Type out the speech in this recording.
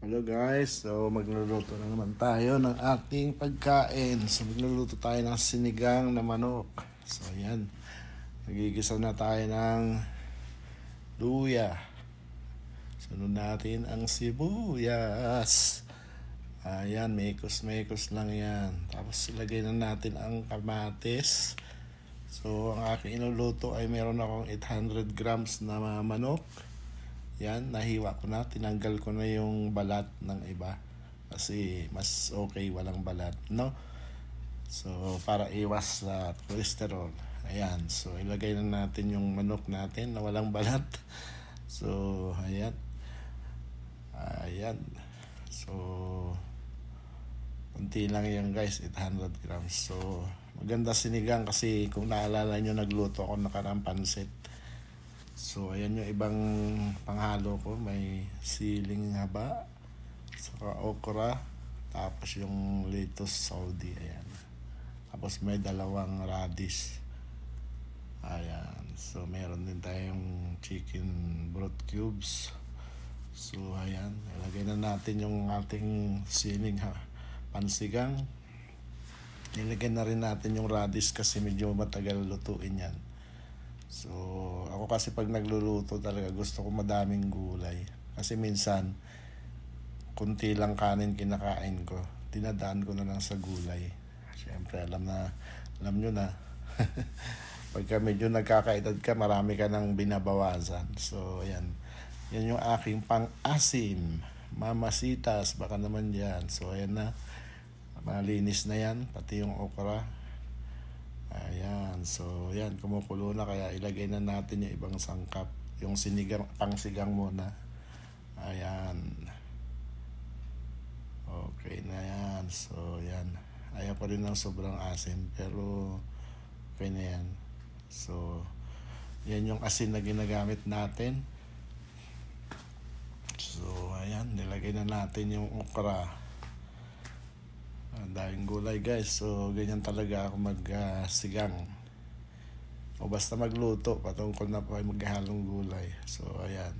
Hello guys, so magluluto na naman tayo ng ating pagkain. So magluluto tayo ng sinigang na manok. So ayan, nagigisa na tayo ng luya. Sunod natin ang sibuyas. Ayan, mekos lang yan. Tapos ilagay na natin ang kamatis. So ang aking inuluto ay meron akong 800 grams na manok. Yan, nahiwa ko na, tinanggal ko na yung balat ng iba kasi mas okay walang balat, no? So para iwas sa cholesterol. Ayan, so ilagay na natin yung manok natin na walang balat. So ayan. So kunti lang yan guys, 800 grams. So maganda sinigang kasi kung naalala nyo, nagluto ako nakarang pansit. So ayan yung ibang panghalo ko, may siling haba, saka okra, tapos yung lettuce Saudi, ayan. Tapos may dalawang radish. Ayan, so meron din tayong chicken broth cubes. So ayan, ilagay na natin yung ating siling pansigang. Nilagay na rin natin yung radish kasi medyo matagal lutuin yan. So, ako kasi pag nagluluto talaga gusto ko madaming gulay. Kasi minsan, kunti lang kanin kinakain ko. Dinadaan ko na lang sa gulay. Siyempre, alam nyo na. Pagka medyo nagkakaedad ka, marami ka nang binabawasan. So, ayan. Yan yung aking pang-asim. Mamasitas, baka naman yan. So, ayan na. Malinis na yan, pati yung okra. Ayan, so yan, kumukulo na kaya ilagay na natin yung ibang sangkap. Yung sinigang, pangsigang muna. Ayan. Okay na yan. So yan, ayaw pa rin ng sobrang asin pero okay na yan. So yan yung asin na ginagamit natin. So ayan, nilagay na natin yung okra. Daming gulay guys, so ganyan talaga ako magsigang o basta magluto patungkol na po ay maghahalong gulay. So ayan.